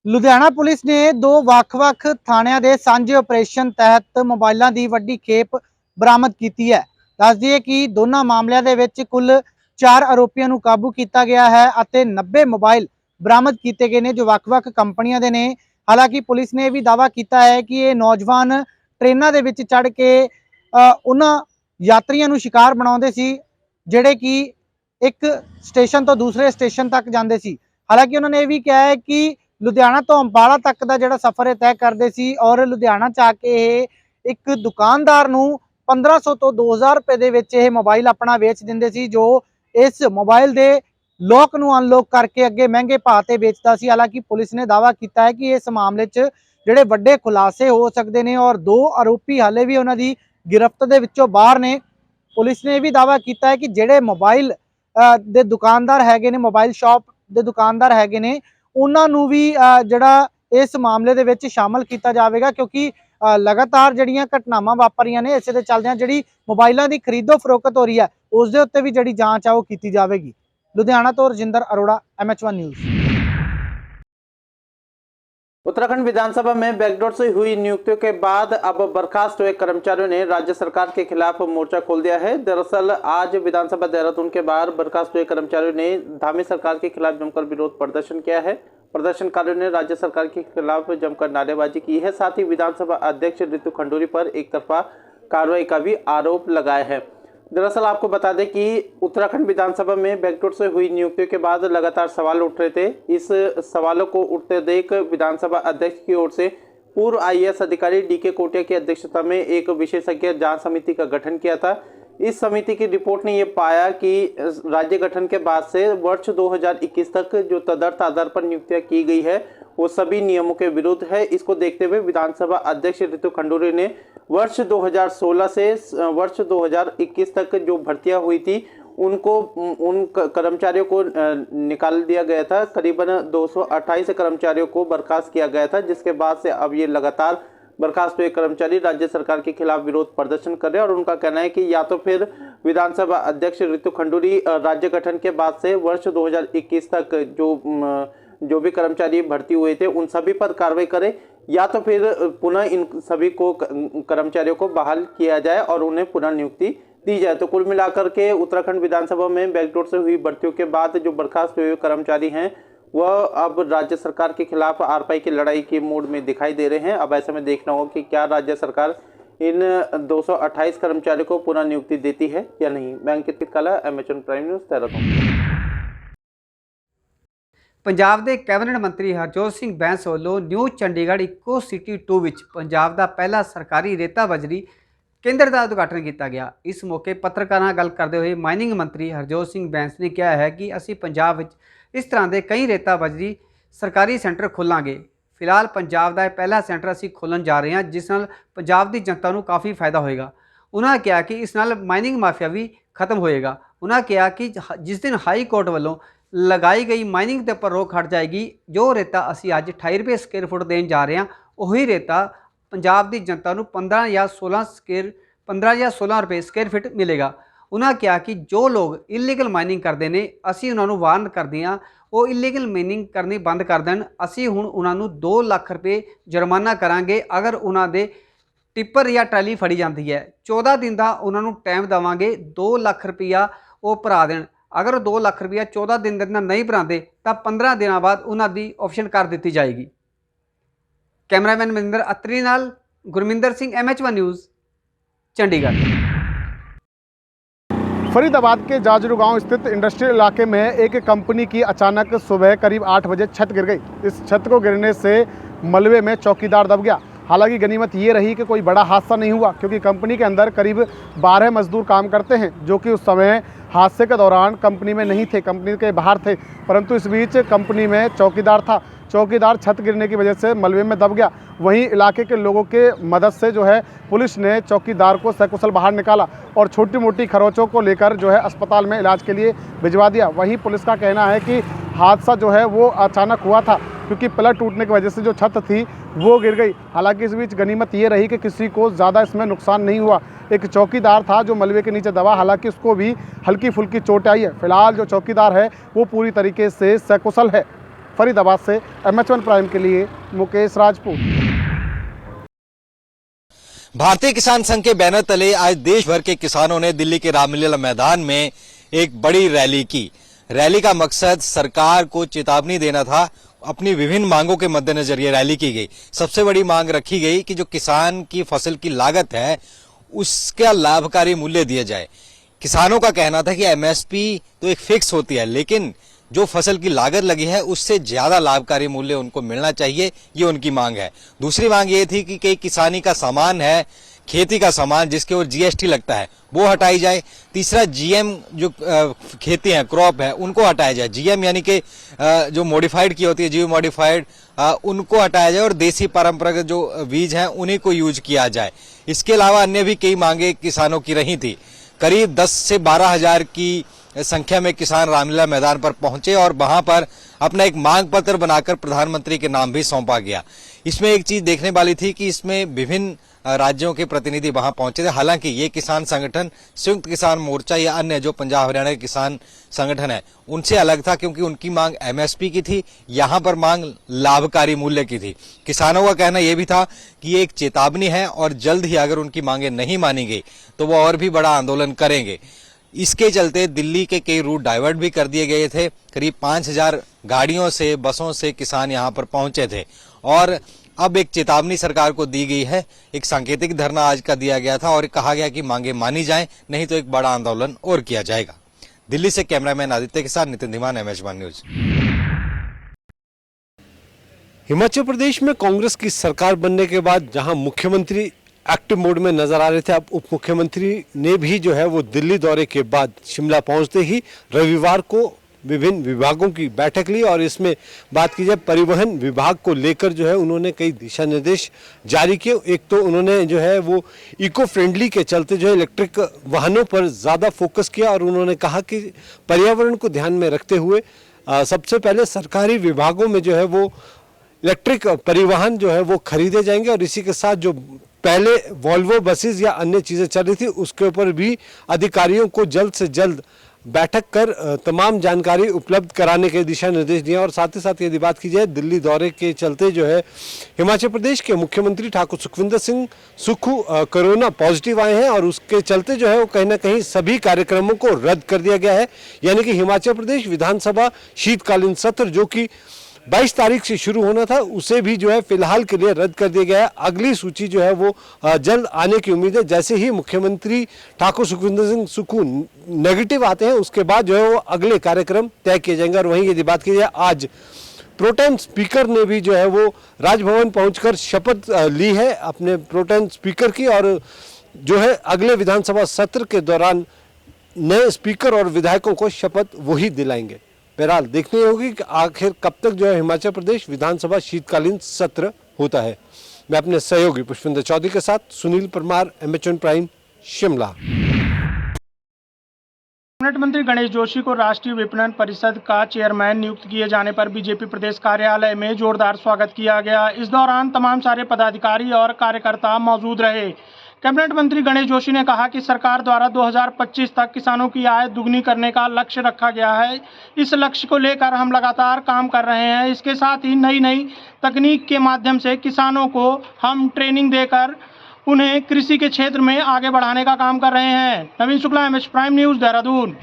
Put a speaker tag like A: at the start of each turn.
A: Ludhiana police ਨੇ ਦੋ ਵੱਖ-ਵੱਖ ਥਾਣਿਆਂ ਦੇ ਸਾਂਝੇ ਆਪਰੇਸ਼ਨ ਤਹਿਤ ਮੋਬਾਈਲਾਂ ਦੀ ਵੱਡੀ ਖੇਪ ਬਰਾਮਦ ਕੀਤੀ ਹੈ। ਦੱਸ ਦਈਏ ਕਿ ਦੋਨਾਂ ਮਾਮਲਿਆਂ ਦੇ ਵਿੱਚ ਕੁੱਲ 4 ਆਰੋਪੀਆਂ ਨੂੰ ਕਾਬੂ ਕੀਤਾ ਗਿਆ ਹੈ ਅਤੇ 90 ਮੋਬਾਈਲ ਬਰਾਮਦ ਕੀਤੇ ਗਏ ਨੇ ਜੋ ਵੱਖ-ਵੱਖ ਕੰਪਨੀਆਂ ਦੇ ਨੇ। ਹਾਲਾਂਕਿ ਪੁਲਿਸ ਨੇ ਇਹ ਵੀ ਦਾਅਵਾ ਕੀਤਾ ਹੈ ਕਿ ਇਹ ਨੌਜਵਾਨ ਟ੍ਰੇਨਾਂ ਦੇ ਵਿੱਚ ਚੜ੍ਹ ਕੇ ਉਹਨਾਂ ਯਾਤਰੀਆਂ ਨੂੰ ਸ਼ਿਕਾਰ ਬਣਾਉਂਦੇ ਸੀ ਜਿਹੜੇ ਕਿ ਇੱਕ ਸਟੇਸ਼ਨ ਤੋਂ ਦੂਸਰੇ ਸਟੇਸ਼ਨ ਤੱਕ ਜਾਂਦੇ ਸੀ। ਹਾਲਾਂਕਿ ਉਹਨਾਂ ਨੇ ਇਹ ਵੀ ਕਿਹਾ ਹੈ ਕਿ ਲੁਧਿਆਣਾ ਤੋਂ ਅੰਬਾਲਾ ਤੱਕ ਦਾ ਜਿਹੜਾ ਸਫ਼ਰ ਇਹ ਤੈਅ ਕਰਦੇ ਸੀ ਔਰ ਲੁਧਿਆਣਾ ਚ ਆ ਕੇ ਇਹ ਇੱਕ ਦੁਕਾਨਦਾਰ ਨੂੰ 1500 ਤੋਂ 2000 रुपए ਦੇ ਵਿੱਚ ਇਹ ਮੋਬਾਈਲ ਆਪਣਾ ਵੇਚ ਦਿੰਦੇ ਸੀ, ਜੋ ਇਸ ਮੋਬਾਈਲ ਦੇ ਲੋਕ ਨੂੰ ਅਨਲੌਕ ਕਰਕੇ ਅੱਗੇ ਮਹਿੰਗੇ ਭਾਅ ਤੇ ਵੇਚਦਾ ਸੀ। ਹਾਲਾਂਕਿ ਪੁਲਿਸ ਨੇ ਦਾਅਵਾ ਕੀਤਾ ਹੈ ਕਿ ਇਸ ਮਾਮਲੇ 'ਚ ਜਿਹੜੇ ਵੱਡੇ ਖੁਲਾਸੇ ਹੋ ਸਕਦੇ ਨੇ ਔਰ ਦੋ ਆਰੋਪੀ ਹਾਲੇ ਵੀ ਉਹਨਾਂ ਦੀ गिरफ्त ਦੇ ਵਿੱਚੋਂ ਬਾਹਰ ਨੇ। ਪੁਲਿਸ ਨੇ ਇਹ ਵੀ ਦਾਅਵਾ ਕੀਤਾ ਹੈ ਕਿ ਜਿਹੜੇ ਮੋਬਾਈਲ ਦੇ ਦੁਕਾਨਦਾਰ ਹੈਗੇ ਨੇ, ਮੋਬਾਈਲ ਸ਼ਾਪ ਦੇ ਦੁਕਾਨਦਾਰ ਹੈਗੇ ਨੇ, ਉਹਨਾਂ ਨੂੰ ਵੀ ਜਿਹੜਾ ਇਸ ਮਾਮਲੇ ਦੇ ਵਿੱਚ ਸ਼ਾਮਲ ਕੀਤਾ ਜਾਵੇਗਾ ਕਿਉਂਕਿ लगातार ਜਿਹੜੀਆਂ ਘਟਨਾਵਾਂ ਵਾਪਰੀਆਂ ਨੇ ਇਸੇ ਦੇ ਚੱਲਦਿਆਂ ਜਿਹੜੀ ਮੋਬਾਈਲਾਂ ਦੀ ਖਰੀਦੋ ਫਰੋਖਤ ਹੋ ਰਹੀ ਹੈ ਉਸ ਦੇ ਉੱਤੇ ਵੀ ਜਿਹੜੀ ਜਾਂਚ ਆ ਉਹ ਕੀਤੀ ਜਾਵੇਗੀ। ਲੁਧਿਆਣਾ ਤੋਂ ਰਜਿੰਦਰ अरोड़ा, MH1 न्यूज़।
B: उत्तराखंड विधानसभा में बैकडोर से हुई नियुक्तियों के बाद अब बर्खास्त हुए कर्मचारियों ने राज्य सरकार के खिलाफ मोर्चा खोल दिया है। दरअसल आज विधानसभा देहरादून के बाहर बर्खास्त हुए कर्मचारियों ने धामी सरकार के खिलाफ जमकर विरोध प्रदर्शन किया है। प्रदर्शनकारियों ने राज्य सरकार के खिलाफ जमकर नारेबाजी की है। साथ ही विधानसभा अध्यक्ष रितु खंडूरी पर एक तरफा कार्रवाई का भी आरोप लगाया है। दरअसल आपको बता दें कि उत्तराखंड विधानसभा में बैकडोर से हुई नियुक्तियों के बाद लगातार सवाल उठ रहे थे। इस सवालों को उठते देख विधानसभा अध्यक्ष की ओर से पूर्व IAS अधिकारी DK कोटिया की अध्यक्षता में एक विशेषज्ञ जांच समिति का गठन किया था। इस समिति की रिपोर्ट ने ये पाया कि राज्य गठन के बाद से वर्ष 2021 तक जो तदर्थ आधार पर नियुक्तियां की गई है वो सभी नियमों के विरुद्ध है। इसको देखते हुए विधानसभा अध्यक्ष रितु खंडूरी ने वर्ष 2016 से वर्ष 2021 तक जो भर्तियां हुई थी उनको उन कर्मचारियों को निकाल दिया गया था। करीबन 228 कर्मचारियों को बर्खास्त किया गया था, जिसके बाद से अब ये लगातार बर्खास्त हुए कर्मचारी राज्य सरकार के खिलाफ विरोध प्रदर्शन कर रहे हैं और उनका कहना है कि या तो फिर विधानसभा अध्यक्ष रितु खंडूरी राज्य गठन के बाद से वर्ष 2021 तक जो भी कर्मचारी भर्ती हुए थे उन सभी पर कार्रवाई करें, या तो फिर पुनः इन सभी को कर्मचारियों को बहाल किया जाए और उन्हें पुनः नियुक्ति दी जाए। तो कुल मिलाकर के उत्तराखंड विधानसभा में बैकडोर से हुई भर्तियों के बाद जो बर्खास्त हुए कर्मचारी हैं वह अब राज्य सरकार के खिलाफ आरपाई की लड़ाई के मूड में दिखाई दे रहे हैं। अब ऐसे में देखना होगा कि क्या राज्य सरकार इन 228 कर्मचारियों को पुनः नियुक्ति देती है या नहीं। मैं अंकित काला, MH1 prime news, Dehradun.
C: Punjab के कैबिनेट मंत्री हरजोत सिंह बैंस वालों न्यू चंडीगढ़ इको सिटी 2 विच पंजाब का पहला सरकारी रेता बजरी केंद्र का उद्घाटन किया गया। इस मौके पत्रकारों नाल गल करते हुए माइनिंग मंत्री हरजोत सिंह बैंस ने कहा है कि असी पंजाब विच इस तरह के कई रेता बजरी सरकारी सेंटर खोलांगे। फिलहाल पंजाब का पहला सेंटर असी खोलन जा रहे हैं जिस नाल पंजाब की जनता को काफ़ी फायदा होएगा। उन्होंने कहा कि इस नाल माइनिंग माफिया भी खत्म होएगा। उन्होंने कहा कि जिस दिन हाई कोर्ट वालों लगाई गई माइनिंग के उपर रोक हट जाएगी, जो रेता असी अज 28 रुपये स्क्वेयर फुट देन जा रहे हैं वही रेता पंजाब की जनता को 15 या 16 रुपये स्क्वेयर फुट मिलेगा। उन्होंने कहा कि जो लोग इलीगल माइनिंग करते हैं असी उन्होंने वार्न करते हैं वो इलीगल माइनिंग करनी बंद कर दें। असी हुण उन्होंने 2 लाख रुपये जुर्माना करांगे अगर उन्होंने टिप्पर या ट्रैली फड़ी जाती है। 14 दिन का उन्होंने टाइम देवांगे, 2 लाख रुपया वो भरा देन। अगर 2 लाख रुपया 14 दिन के अंदर नहीं भराते तो 15 दिनों बाद उन्होंने ऑप्शन कर दी जाएगी। कैमरामैन मनिंदर अत्री नाल गुरमिंदर सिंह, MH1 न्यूज़, चंडीगढ़।
D: फरीदाबाद के जाजरू गांव स्थित इंडस्ट्रियल इलाके में एक कंपनी की अचानक सुबह करीब 8 बजे छत गिर गई। इस छत को गिरने से मलबे में चौकीदार दब गया। हालांकि गनीमत ये रही कि कोई बड़ा हादसा नहीं हुआ क्योंकि कंपनी के अंदर करीब 12 मजदूर काम करते हैं जो कि उस समय हादसे के दौरान कंपनी में नहीं थे, कंपनी के बाहर थे। परंतु इस बीच कंपनी में चौकीदार था। चौकीदार छत गिरने की वजह से मलबे में दब गया। वहीं इलाके के लोगों के मदद से जो है पुलिस ने चौकीदार को सकुशल बाहर निकाला और छोटी मोटी खरोचों को लेकर जो है अस्पताल में इलाज के लिए भिजवा दिया। वहीं पुलिस का कहना है कि हादसा जो है वो अचानक हुआ था क्योंकि पिलर टूटने की वजह से जो छत थी वो गिर गई। हालांकि इस बीच गनीमत ये रही कि किसी को ज़्यादा इसमें नुकसान नहीं हुआ। एक चौकीदार था जो मलबे के नीचे दबा, हालांकि उसको भी हल्की फुल्की चोट आई है। फिलहाल जो चौकीदार है वो पूरी तरीके से सकुशल है। फरीदाबाद से MH1 प्राइम के लिए मुकेश राजपूत।
E: भारतीय किसान संघ के बैनर तले आज देश भर के किसानों ने दिल्ली के रामलीला मैदान में एक बड़ी रैली की। रैली का मकसद सरकार को चेतावनी देना था। अपनी विभिन्न मांगों के मद्देनजर ये रैली की गई। सबसे बड़ी मांग रखी गई कि जो किसान की फसल की लागत है उसका लाभकारी मूल्य दिया जाए। किसानों का कहना था कि MSP तो एक फिक्स होती है, लेकिन जो फसल की लागत लगी है उससे ज्यादा लाभकारी मूल्य उनको मिलना चाहिए, ये उनकी मांग है। दूसरी मांग ये थी कि कई किसानी का सामान है, खेती का सामान जिसके ऊपर GST लगता है वो हटाई जाए। तीसरा GM जो खेती है, क्रॉप है, उनको हटाया जाए। GM यानी कि जो मॉडिफाइड की होती है, जीव मॉडिफाइड, उनको हटाया जाए और देसी परंपरागत जो बीज हैं उन्हीं को यूज किया जाए। इसके अलावा अन्य भी कई मांगे किसानों की रही थी। करीब 10 से 12 हजार की संख्या में किसान रामलीला मैदान पर पहुंचे और वहां पर अपना एक मांग पत्र बनाकर प्रधानमंत्री के नाम भी सौंपा गया। इसमें एक चीज देखने वाली थी कि इसमें विभिन्न राज्यों के प्रतिनिधि वहां पहुंचे थे। हालांकि ये किसान संगठन संयुक्त किसान मोर्चा या अन्य जो पंजाब हरियाणा के किसान संगठन है उनसे अलग था, क्योंकि उनकी मांग MSP की थी, यहां पर मांग लाभकारी मूल्य की थी। किसानों का कहना यह भी था कि ये एक चेतावनी है और जल्द ही अगर उनकी मांगे नहीं मानी गई तो वो और भी बड़ा आंदोलन करेंगे। इसके चलते दिल्ली के कई रूट डाइवर्ट भी कर दिए गए थे। करीब 5000 गाड़ियों से, बसों से किसान यहां पर पहुंचे थे और अब एक चेतावनी सरकार को दी गई है। एक सांकेतिक धरना आज का दिया गया था और कहा गया कि मांगे मानी जाएं, नहीं तो एक बड़ा आंदोलन और किया जाएगा। दिल्ली से कैमरामैन आदित्य के साथ नितिन धीमान, MH1 न्यूज।
F: हिमाचल प्रदेश में कांग्रेस की सरकार बनने के बाद जहां मुख्यमंत्री एक्टिव मोड में नजर आ रहे थे, अब उप मुख्यमंत्री ने भी जो है वो दिल्ली दौरे के बाद शिमला पहुंचते ही रविवार को विभिन्न विभागों की बैठक ली और इसमें बात की जाए परिवहन विभाग को लेकर जो है उन्होंने कई दिशा निर्देश जारी किए। एक तो उन्होंने जो है वो इको फ्रेंडली के चलते जो है इलेक्ट्रिक वाहनों पर ज़्यादा फोकस किया और उन्होंने कहा कि पर्यावरण को ध्यान में रखते हुए सबसे पहले सरकारी विभागों में जो है वो इलेक्ट्रिक परिवहन जो है वो खरीदे जाएंगे और इसी के साथ जो पहले वॉल्वो बसेस या अन्य चीज़ें चल रही थी उसके ऊपर भी अधिकारियों को जल्द से जल्द बैठक कर तमाम जानकारी उपलब्ध कराने के दिशा निर्देश दिए। और साथ ही साथ यदि बात की जाए दिल्ली दौरे के चलते जो है हिमाचल प्रदेश के मुख्यमंत्री ठाकुर सुखविंदर सिंह सुक्खू कोरोना पॉजिटिव आए हैं और उसके चलते जो है वो कहीं ना कहीं सभी कार्यक्रमों को रद्द कर दिया गया है। यानी कि हिमाचल प्रदेश विधानसभा शीतकालीन सत्र जो कि 22 तारीख से शुरू होना था उसे भी जो है फिलहाल के लिए रद्द कर दिया गया है। अगली सूची जो है वो जल्द आने की उम्मीद है। जैसे ही मुख्यमंत्री ठाकुर सुखविंदर सिंह सुक्खू नेगेटिव आते हैं उसके बाद जो है वो अगले कार्यक्रम तय किए जाएंगे। और वहीं यदि बात की जाए आज प्रोटेम स्पीकर ने भी जो है वो राजभवन पहुंचकर शपथ ली है अपने प्रोटेम स्पीकर की और जो है अगले विधानसभा सत्र के दौरान नए स्पीकर और विधायकों को शपथ वही दिलाएंगे। बहरहाल देखनी होगी कि आखिर कब तक जो है हिमाचल प्रदेश विधानसभा शीतकालीन सत्र होता है। मैं अपने सहयोगी पुष्पिंदर चौधरी के साथ Sunil Parmar, MH1 prime, Shimla.
G: Cabinet मंत्री गणेश जोशी को राष्ट्रीय विपणन परिषद का चेयरमैन नियुक्त किए जाने पर बीजेपी प्रदेश कार्यालय में जोरदार स्वागत किया गया। इस दौरान तमाम सारे पदाधिकारी और कार्यकर्ता मौजूद रहे। कैबिनेट मंत्री गणेश जोशी ने कहा कि सरकार द्वारा 2025 तक किसानों की आय दुगनी करने का लक्ष्य रखा गया है। इस लक्ष्य को लेकर हम लगातार काम कर रहे हैं। इसके साथ ही नई तकनीक के माध्यम से किसानों को हम ट्रेनिंग देकर उन्हें कृषि के क्षेत्र में आगे बढ़ाने का काम कर रहे हैं। Naveen Shukla, MH prime news, Dehradun.